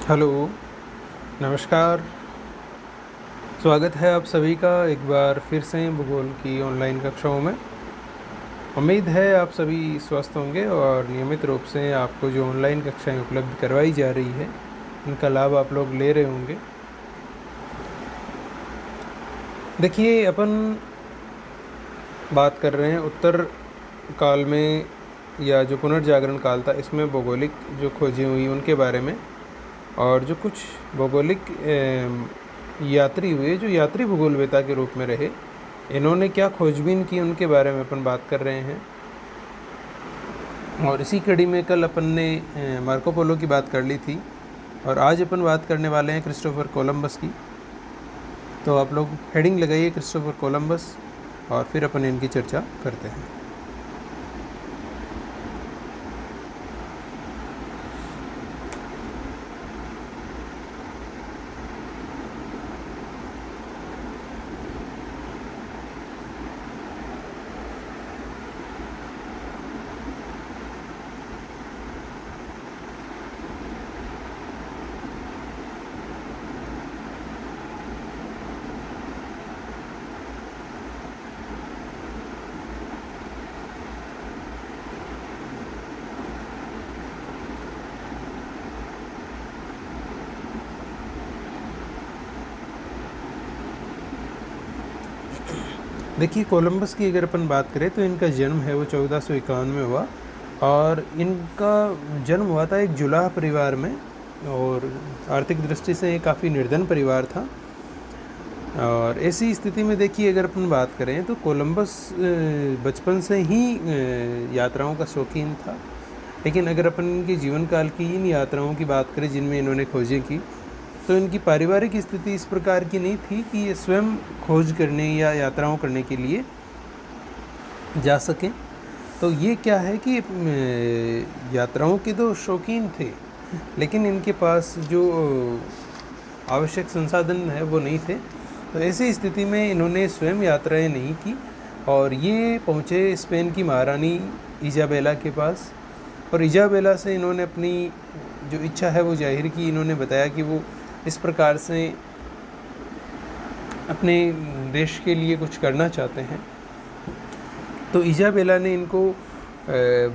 Hello, नमस्कार। स्वागत है आप सभी का एक बार फिर से भूगोल की ऑनलाइन कक्षाओं में। उम्मीद है आप सभी स्वस्थ होंगे और नियमित रूप से आपको जो ऑनलाइन कक्षाएं उपलब्ध करवाई जा रही है उनका लाभ आप लोग ले रहे होंगे। देखिए, अपन बात कर रहे हैं उत्तर काल में या जो पुनर्जागरण काल था इसमें भौगोलिक जो खोजें हुई उनके बारे में, और जो कुछ भौगोलिक यात्री हुए जो यात्री भूगोलवेता के रूप में रहे, इन्होंने क्या खोजबीन की उनके बारे में अपन बात कर रहे हैं। और इसी कड़ी में कल अपन ने मार्को पोलो की बात कर ली थी और आज अपन बात करने वाले हैं क्रिस्टोफर कोलंबस की। तो आप लोग हेडिंग लगाइए क्रिस्टोफर कोलंबस और फिर अपन इनकी चर्चा करते हैं। देखिए, कोलंबस की अगर अपन बात करें तो इनका जन्म है वो 1451 में हुआ और इनका जन्म हुआ था एक जुलाह परिवार में, और आर्थिक दृष्टि से ये काफ़ी निर्धन परिवार था। और ऐसी स्थिति में देखिए, अगर अपन बात करें तो कोलंबस बचपन से ही यात्राओं का शौकीन था। लेकिन अगर अपन इनके जीवन काल की इन यात्राओं की बात करें जिनमें इन्होंने खोजें की, तो इनकी पारिवारिक स्थिति इस प्रकार की नहीं थी कि ये स्वयं खोज करने या यात्राओं करने के लिए जा सकें। तो ये क्या है कि यात्राओं के तो शौकीन थे, लेकिन इनके पास जो आवश्यक संसाधन है वो नहीं थे। तो ऐसी स्थिति में इन्होंने स्वयं यात्राएं नहीं की और ये पहुँचे स्पेन की महारानी इजाबेला के पास, और इजाबेला से इन्होंने अपनी जो इच्छा है वो जाहिर की। इन्होंने बताया कि वो इस प्रकार से अपने देश के लिए कुछ करना चाहते हैं। तो इजाबेला ने इनको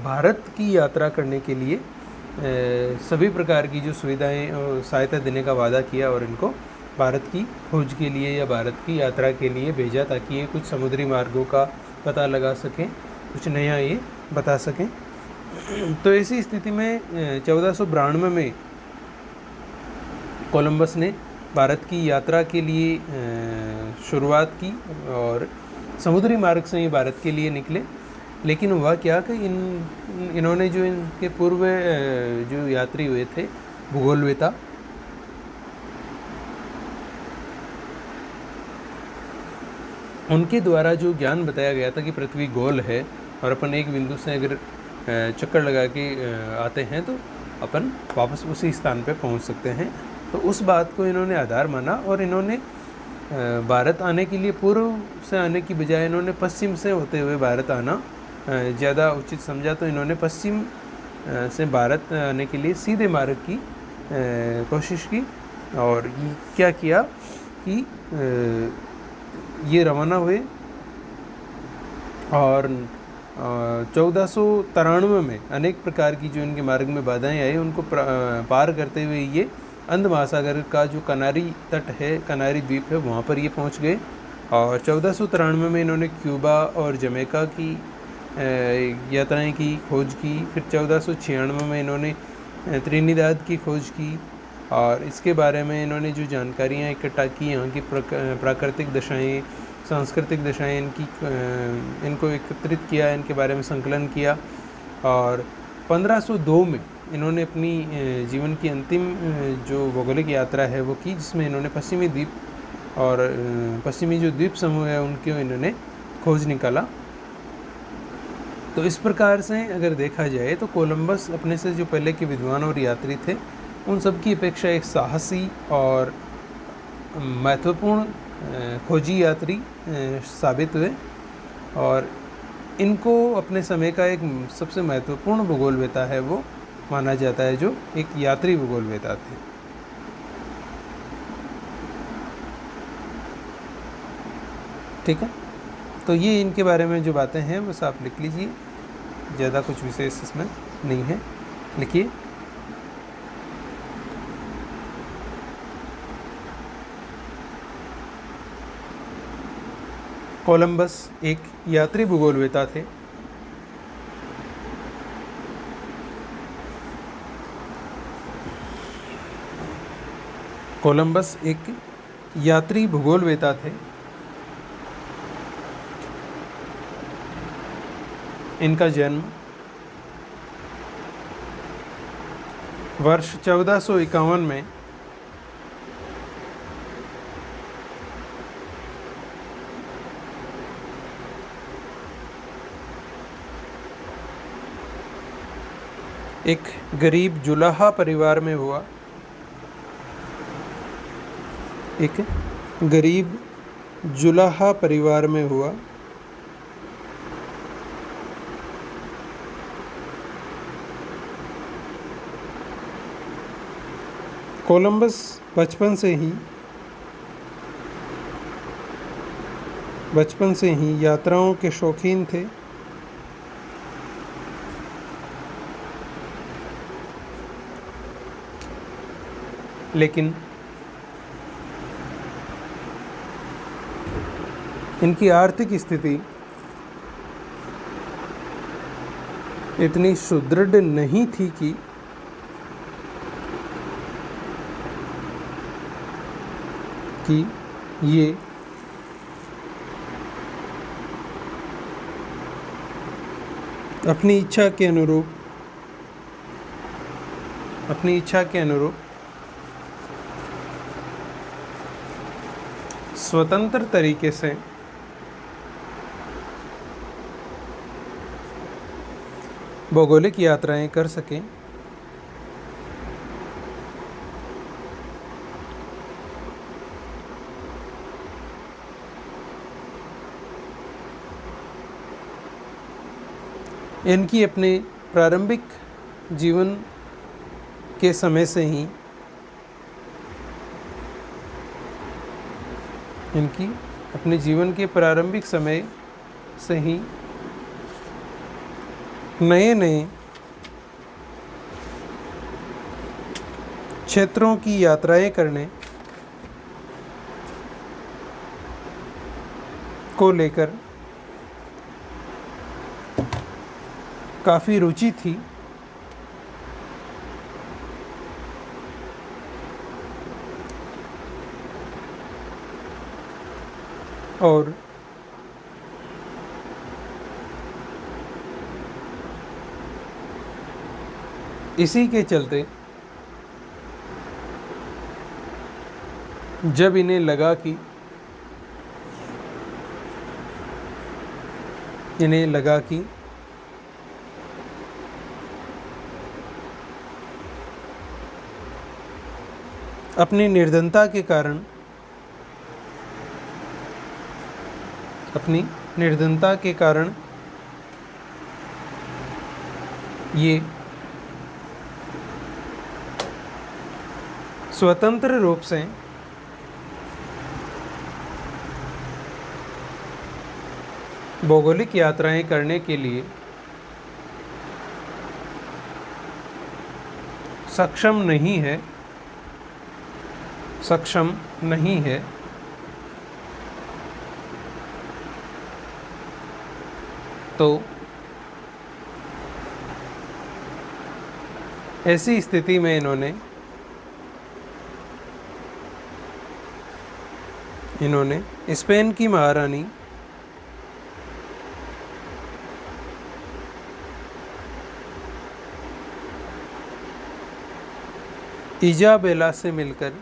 भारत की यात्रा करने के लिए सभी प्रकार की जो सुविधाएं और सहायता देने का वादा किया और इनको भारत की खोज के लिए या भारत की यात्रा के लिए भेजा, ताकि ये कुछ समुद्री मार्गों का पता लगा सकें, कुछ नया ये बता सकें। तो ऐसी स्थिति में 1492 में कोलंबस ने भारत की यात्रा के लिए शुरुआत की और समुद्री मार्ग से ही भारत के लिए निकले। लेकिन हुआ क्या कि इन्होंने जो इनके पूर्व जो यात्री हुए थे भूगोलवेता, उनके द्वारा जो ज्ञान बताया गया था कि पृथ्वी गोल है और अपन एक बिंदु से अगर चक्कर लगा के आते हैं तो अपन वापस उसी स्थान पे पहुंच सकते हैं, तो उस बात को इन्होंने आधार माना और इन्होंने भारत आने के लिए पूर्व से आने की बजाय इन्होंने पश्चिम से होते हुए भारत आना ज़्यादा उचित समझा। तो इन्होंने पश्चिम से भारत आने के लिए सीधे मार्ग की कोशिश की और ये क्या किया कि ये रवाना हुए और 1493 में अनेक प्रकार की जो इनके मार्ग में बाधाएं आई उनको पार करते हुए ये अंध महासागर का जो कनारी तट है, कनारी द्वीप है, वहाँ पर ये पहुँच गए। और 1493 में इन्होंने क्यूबा और जमैका की यात्राएं की, खोज की। फिर 1496 में इन्होंने त्रिनिदाद की खोज की और इसके बारे में इन्होंने जो जानकारियाँ इकट्ठा की, यहाँ की प्राकृतिक दशाएँ, सांस्कृतिक दशाएँ इनको एकत्रित किया, इनके बारे में संकलन किया। और 1502 में इन्होंने अपनी जीवन की अंतिम जो भौगोलिक यात्रा है वो की, जिसमें इन्होंने पश्चिमी द्वीप और पश्चिमी जो द्वीप समूह है उनकी इन्होंने खोज निकाला। तो इस प्रकार से अगर देखा जाए तो कोलंबस अपने से जो पहले के विद्वान और यात्री थे उन सब की अपेक्षा एक साहसी और महत्वपूर्ण खोजी यात्री साबित हुए और इनको अपने समय का एक सबसे महत्वपूर्ण भूगोलवेता है वो माना जाता है, जो एक यात्री भूगोलवेता थे। ठीक है, तो ये इनके बारे में जो बातें हैं बस आप लिख लीजिए, ज़्यादा कुछ विशेष इसमें नहीं है। लिखिए, कोलंबस एक यात्री भूगोलवेता थे। कोलंबस एक यात्री भूगोलवेता थे। इनका जन्म वर्ष 1451 में एक गरीब जुलाहा परिवार में हुआ। एक गरीब जुलाहा परिवार में हुआ। कोलंबस बचपन से ही यात्राओं के शौकीन थे। लेकिन इनकी आर्थिक स्थिति इतनी सुदृढ़ नहीं थी कि ये अपनी इच्छा के अनुरूप स्वतंत्र तरीके से भौगोलिक यात्राएं कर सकें। इनकी अपने प्रारंभिक जीवन के समय से ही नए क्षेत्रों की यात्राएं करने को लेकर काफ़ी रुचि थी। और इसी के चलते जब इन्हें लगा कि अपनी निर्धनता के कारण ये स्वतंत्र रूप से भौगोलिक यात्राएं करने के लिए सक्षम नहीं है, तो ऐसी स्थिति में इन्होंने स्पेन की महारानी इजाबेला से मिलकर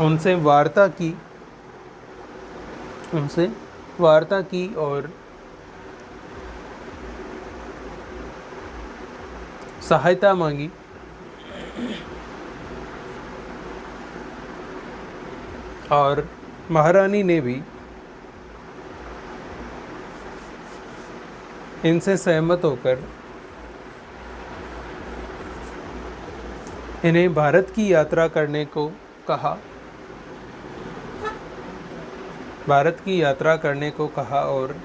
उनसे वार्ता की और सहायता मांगी। और महारानी ने भी इनसे सहमत होकर इन्हें भारत की यात्रा करने को कहा, भारत की यात्रा करने को कहा और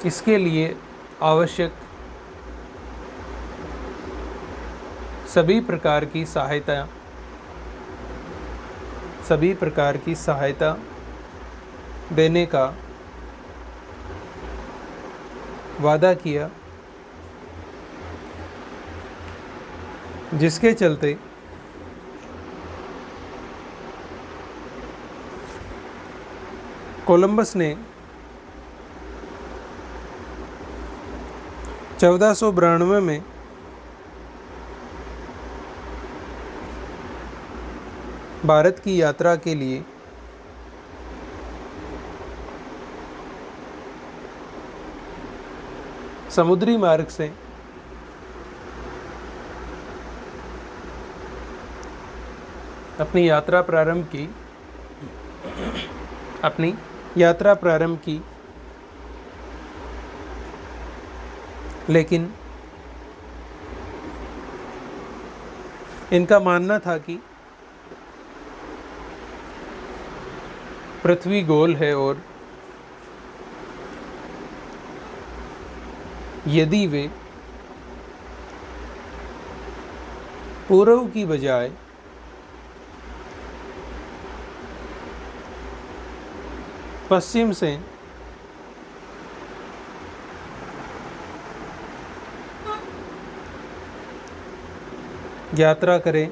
इसके लिए आवश्यक सभी प्रकार की सहायता देने का वादा किया, जिसके चलते कोलंबस ने 1492 में भारत की यात्रा के लिए समुद्री मार्ग से अपनी यात्रा प्रारंभ की, लेकिन इनका मानना था कि पृथ्वी गोल है और यदि वे पूर्व की बजाय पश्चिम से यात्रा करें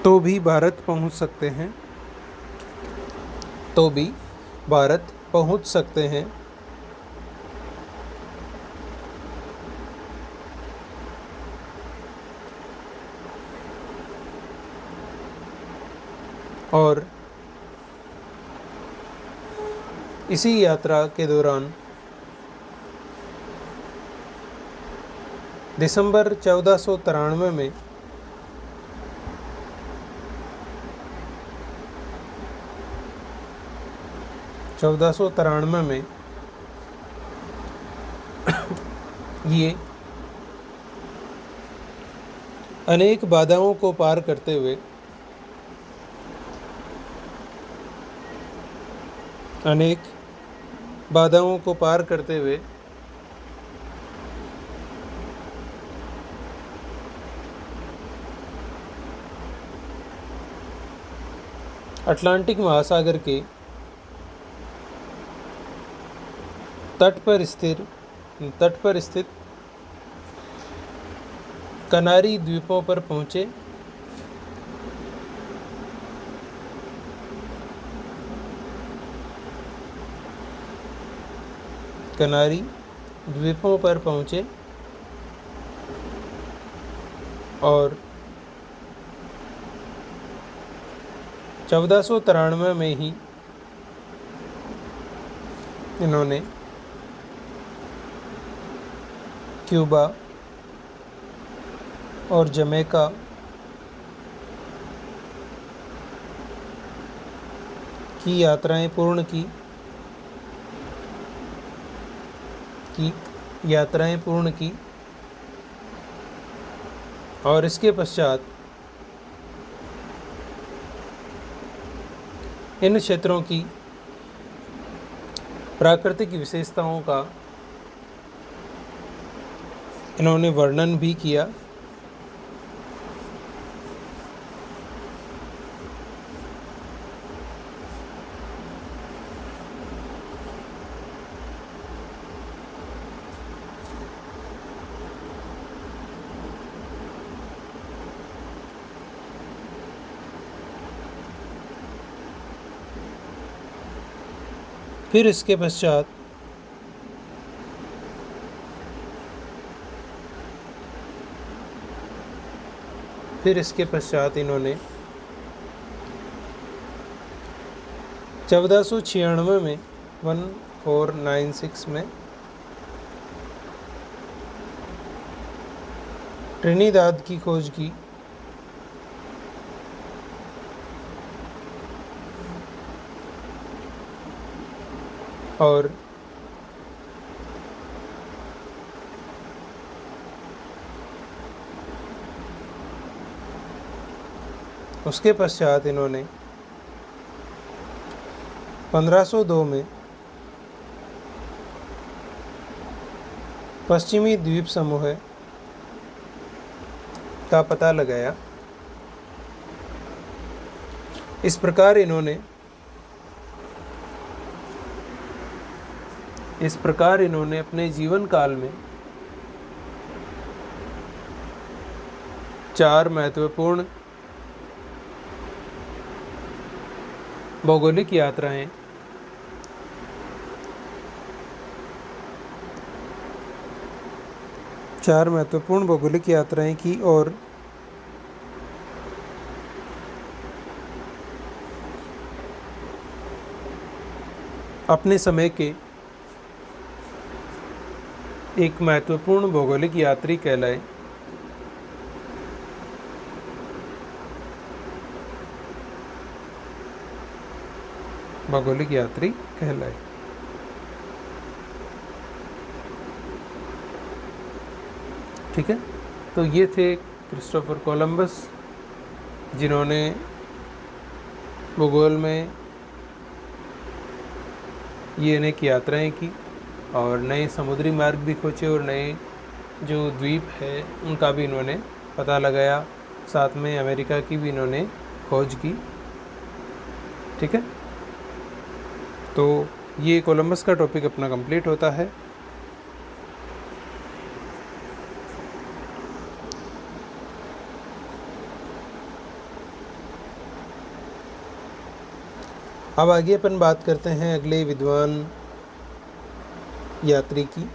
तो भी भारत पहुंच सकते हैं, और इसी यात्रा के दौरान दिसंबर 1493 में ये अनेक बाधाओं को पार करते हुए अटलांटिक महासागर के तट पर स्थित कनारी द्वीपों पर पहुंचे। और 1493 में ही इन्होंने क्यूबा और जमैका की यात्राएं पूर्ण की और इसके पश्चात इन क्षेत्रों की प्राकृतिक विशेषताओं का इन्होंने वर्णन भी किया। फिर इसके पश्चात इन्होंने 1496 में 1496 में ट्रिनिदाद की खोज की और उसके पश्चात इन्होंने 1502 में पश्चिमी द्वीप समूह का पता लगाया। इस प्रकार इन्होंने अपने जीवन काल में 4 महत्वपूर्ण भौगोलिक यात्राएं की और अपने समय के एक महत्वपूर्ण भौगोलिक यात्री कहलाए। ठीक है, तो ये थे क्रिस्टोफर कोलंबस, जिन्होंने भूगोल में ये अनेक यात्राएं की और नए समुद्री मार्ग भी खोजे और नए जो द्वीप है उनका भी इन्होंने पता लगाया। साथ में अमेरिका की भी इन्होंने खोज की। ठीक है, तो ये कोलंबस का टॉपिक अपना कंप्लीट होता है। अब आगे अपन बात करते हैं अगले विद्वान यात्री की,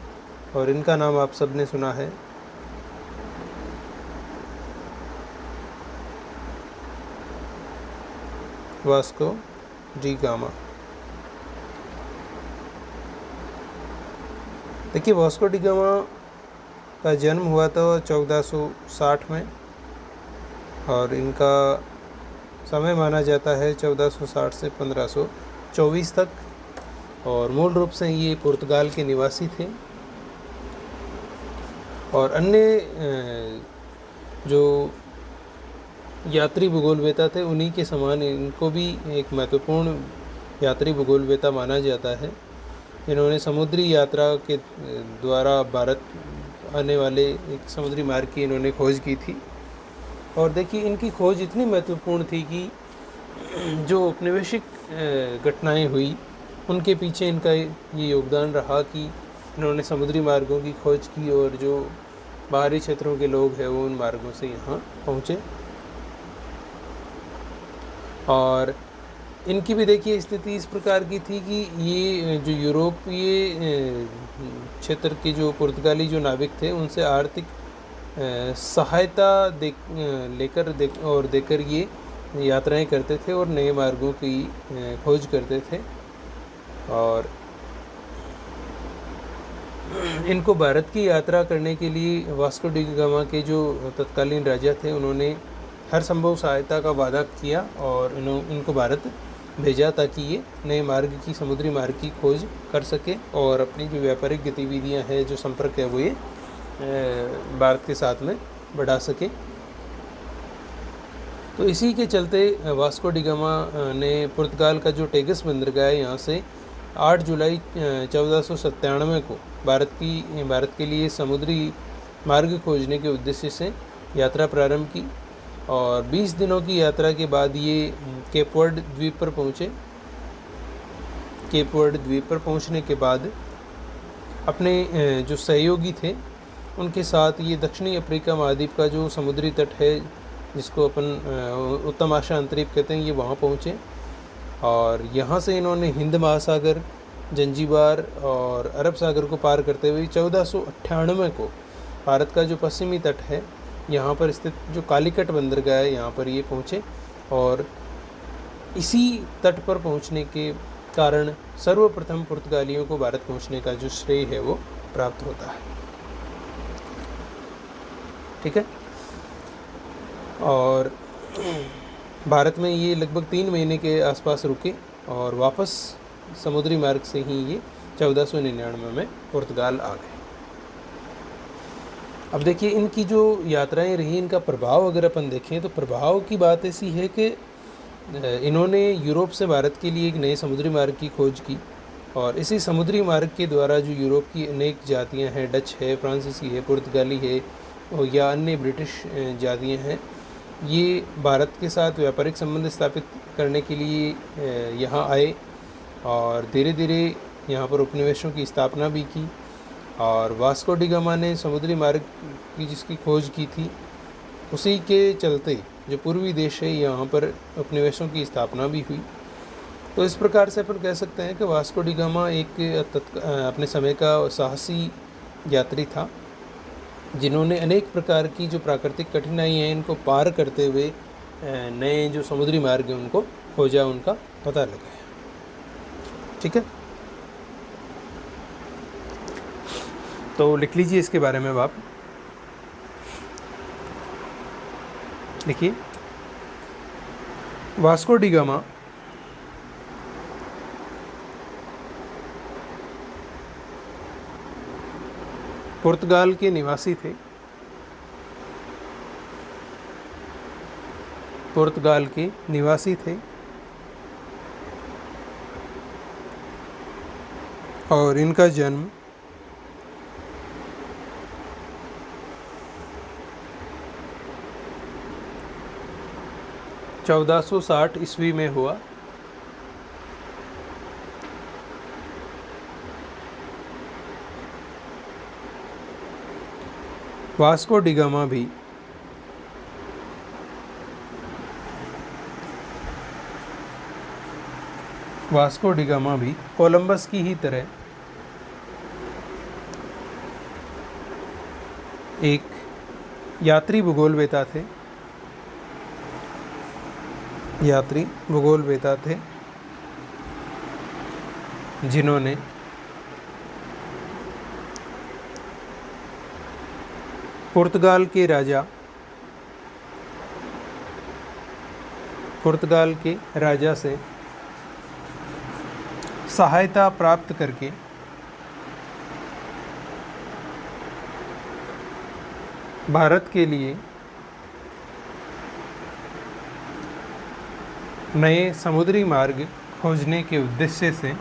और इनका नाम आप सबने सुना है, वास्को डी गामा। देखिए, वास्को डी गामा का जन्म हुआ था 1460 में और इनका समय माना जाता है 1460 से 1524 तक, और मूल रूप से ये पुर्तगाल के निवासी थे। और अन्य जो यात्री भूगोलवेता थे उन्हीं के समान इनको भी एक महत्वपूर्ण यात्री भूगोलवेता माना जाता है। इन्होंने समुद्री यात्रा के द्वारा भारत आने वाले एक समुद्री मार्ग की इन्होंने खोज की थी। और देखिए, इनकी खोज इतनी महत्वपूर्ण थी कि जो औपनिवेशिक घटनाएं हुई उनके पीछे इनका ये योगदान रहा कि इन्होंने समुद्री मार्गों की खोज की और जो बाहरी क्षेत्रों के लोग हैं वो उन मार्गों से यहाँ पहुँचे। और इनकी भी देखिए स्थिति इस प्रकार की थी कि ये जो यूरोपीय क्षेत्र के जो पुर्तगाली जो नाविक थे उनसे आर्थिक सहायता देकर ये यात्राएं करते थे और नए मार्गों की खोज करते थे। और इनको भारत की यात्रा करने के लिए वास्को डी गामा के जो तत्कालीन राजा थे उन्होंने हर संभव सहायता का वादा किया और इनको भारत भेजा ताकि ये नए मार्ग की समुद्री मार्ग की खोज कर सके और अपनी जो व्यापारिक गतिविधियां हैं, जो संपर्क है, वो ये भारत के साथ में बढ़ा सके। तो इसी के चलते वास्को डी गामा ने पुर्तगाल का जो टेगस बंदरगाह है यहाँ से 8 जुलाई 1497 को भारत के लिए समुद्री मार्ग खोजने के उद्देश्य से यात्रा प्रारंभ की। और 20 दिनों की यात्रा के बाद ये केप वर्ड द्वीप पर पहुँचे। केप वर्ड द्वीप पर पहुँचने के बाद अपने जो सहयोगी थे उनके साथ ये दक्षिणी अफ्रीका महाद्वीप का जो समुद्री तट है, जिसको अपन उत्तम आशा अंतरीप कहते हैं, ये वहाँ पहुँचे। और यहाँ से इन्होंने हिंद महासागर, जंजीबार और अरब सागर को पार करते हुए 1498 को भारत का जो पश्चिमी तट है यहाँ पर स्थित जो कालीकट बंदरगाह है यहाँ पर ये पहुँचे। और इसी तट पर पहुँचने के कारण सर्वप्रथम पुर्तगालियों को भारत पहुँचने का जो श्रेय है वो प्राप्त होता है। ठीक है, और भारत में ये लगभग 3 महीने के आसपास रुके और वापस समुद्री मार्ग से ही ये 1499 में पुर्तगाल आ गए। अब देखिए इनकी जो यात्राएं रही, इनका प्रभाव अगर अपन देखें तो प्रभाव की बात ऐसी है कि इन्होंने यूरोप से भारत के लिए एक नए समुद्री मार्ग की खोज की, और इसी समुद्री मार्ग के द्वारा जो यूरोप की अनेक जातियां हैं, डच है, फ्रांसीसी है, पुर्तगाली है, और या अन्य ब्रिटिश जातियां हैं, ये भारत के साथ व्यापारिक संबंध स्थापित करने के लिए यहाँ आए और धीरे धीरे यहाँ पर उपनिवेशों की स्थापना भी की। और वास्को डी गामा ने समुद्री मार्ग की जिसकी खोज की थी, उसी के चलते जो पूर्वी देश है यहाँ पर उपनिवेशों की स्थापना भी हुई। तो इस प्रकार से अपन कह सकते हैं कि वास्को डी गामा एक अपने समय का साहसी यात्री था, जिन्होंने अनेक प्रकार की जो प्राकृतिक कठिनाई हैं इनको पार करते हुए नए जो समुद्री मार्ग हैं उनको खोजा, उनका पता लगाया। ठीक है, तो लिख लीजिए इसके बारे में आप। देखिए, वास्को डी गामा पुर्तगाल के निवासी थे। पुर्तगाल के निवासी थे और इनका जन्म 1460 ईस्वी में हुआ। वास्को डी गामा भी कोलंबस की ही तरह एक यात्री भूगोलवेता थे, जिन्होंने पुर्तगाल के राजा से सहायता प्राप्त करके भारत के लिए नए समुद्री मार्ग खोजने के उद्देश्य से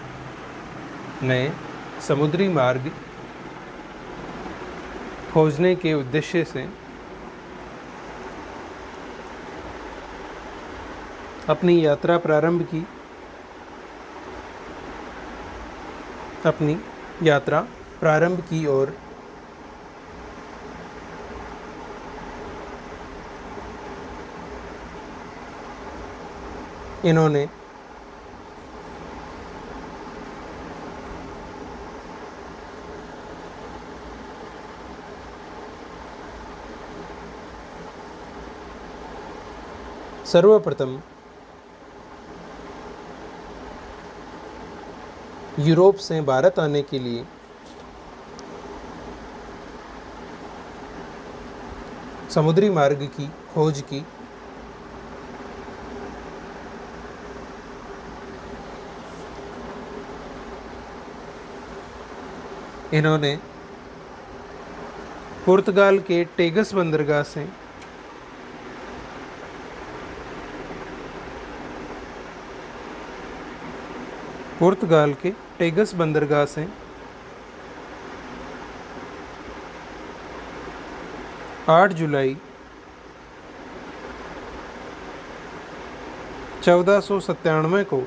अपनी यात्रा प्रारंभ की और इन्होंने सर्वप्रथम यूरोप से भारत आने के लिए समुद्री मार्ग की खोज की। इन्होंने पुर्तगाल के टेगस बंदरगाह से पुर्तगाल के टेगस बंदरगाह से 8 जुलाई 1497 को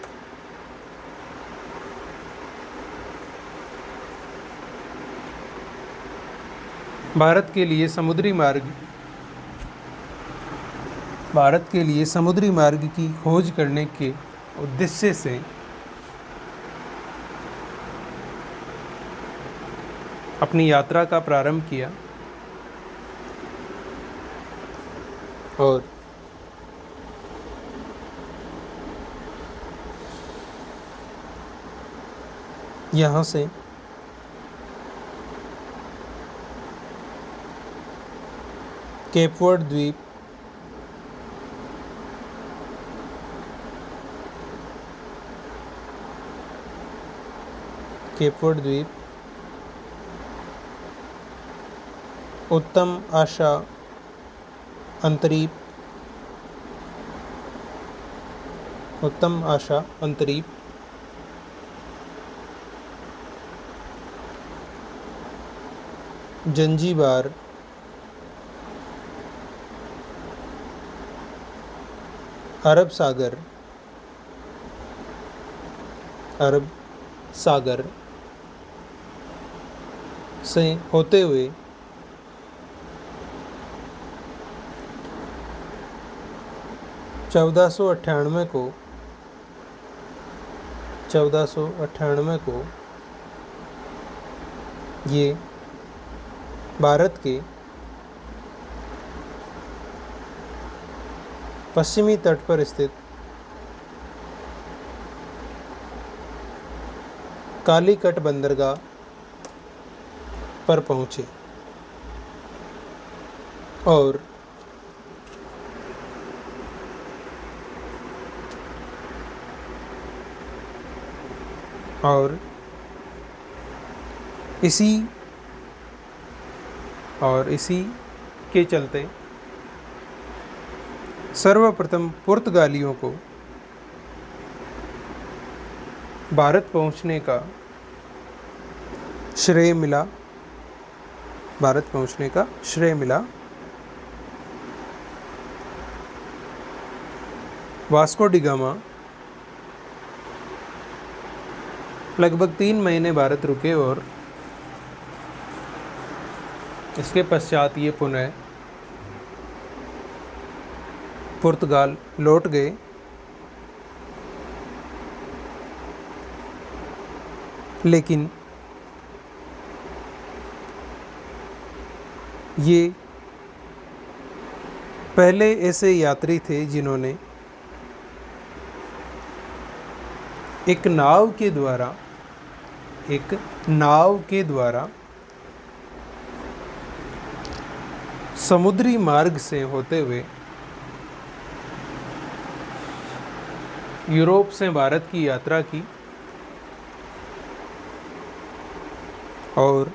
भारत के लिए समुद्री मार्ग की खोज करने के उद्देश्य से अपनी यात्रा का प्रारंभ किया और यहाँ से केपवर्ड द्वीप उत्तम आशा अंतरीप, उत्तम आशा अंतरीप, जंजीबार, अरब सागर, अरब सागर से होते हुए चौदह सौ अट्ठानवे को ये भारत के पश्चिमी तट पर स्थित कालीकट बंदरगाह पर पहुंचे और इसी के चलते सर्वप्रथम पुर्तगालियों को भारत पहुंचने का श्रेय मिला। वास्को डी गामा लगभग 3 महीने भारत रुके और इसके पश्चात ये पुनः पुर्तगाल लौट गए। लेकिन ये पहले ऐसे यात्री थे जिन्होंने एक नाव के द्वारा समुद्री मार्ग से होते हुए यूरोप से भारत की यात्रा की और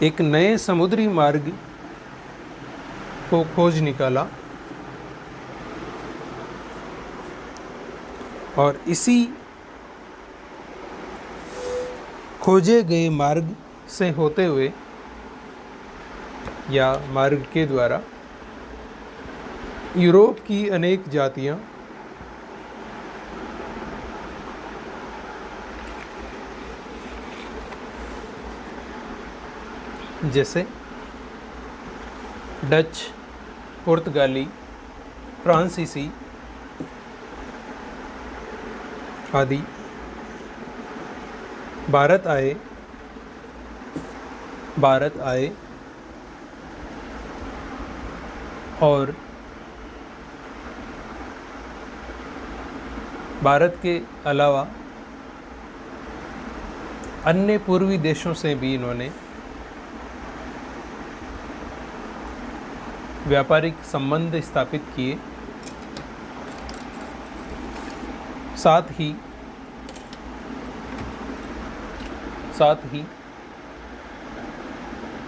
एक नए समुद्री मार्ग को खोज निकाला और इसी खोजे गए मार्ग से होते हुए या मार्ग के द्वारा यूरोप की अनेक जातियां जैसे डच, पुर्तगाली, फ्रांसीसी आदि भारत आए और भारत के अलावा अन्य पूर्वी देशों से भी इन्होंने व्यापारिक संबंध स्थापित किए। साथ ही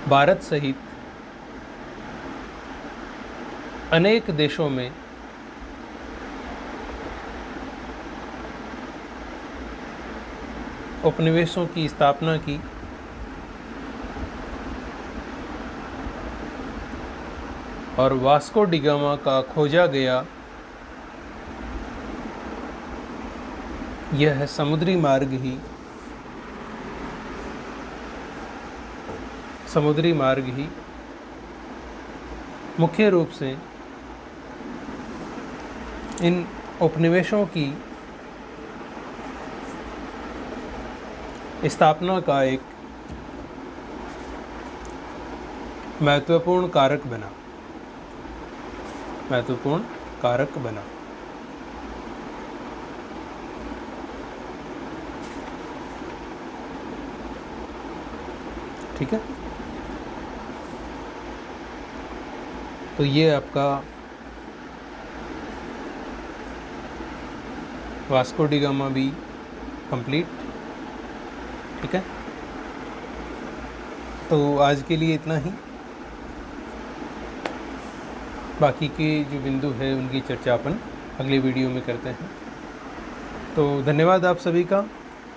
भारत सहित अनेक देशों में उपनिवेशों की स्थापना की और वास्को डी गामा का खोजा गया यह समुद्री मार्ग ही मुख्य रूप से इन उपनिवेशों की स्थापना का एक महत्वपूर्ण कारक बना। ठीक है, तो ये आपका वास्को डी गामा भी कंप्लीट। ठीक है, तो आज के लिए इतना ही। बाकी के जो बिंदु है उनकी चर्चा अपन अगले वीडियो में करते हैं। तो धन्यवाद आप सभी का।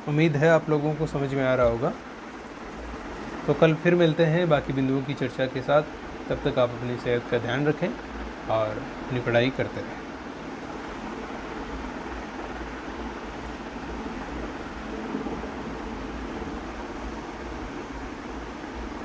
उम्मीद है आप लोगों को समझ में आ रहा होगा। तो कल फिर मिलते हैं बाकी बिंदुओं की चर्चा के साथ। तब तक आप अपनी सेहत का ध्यान रखें और अपनी पढ़ाई करते रहें।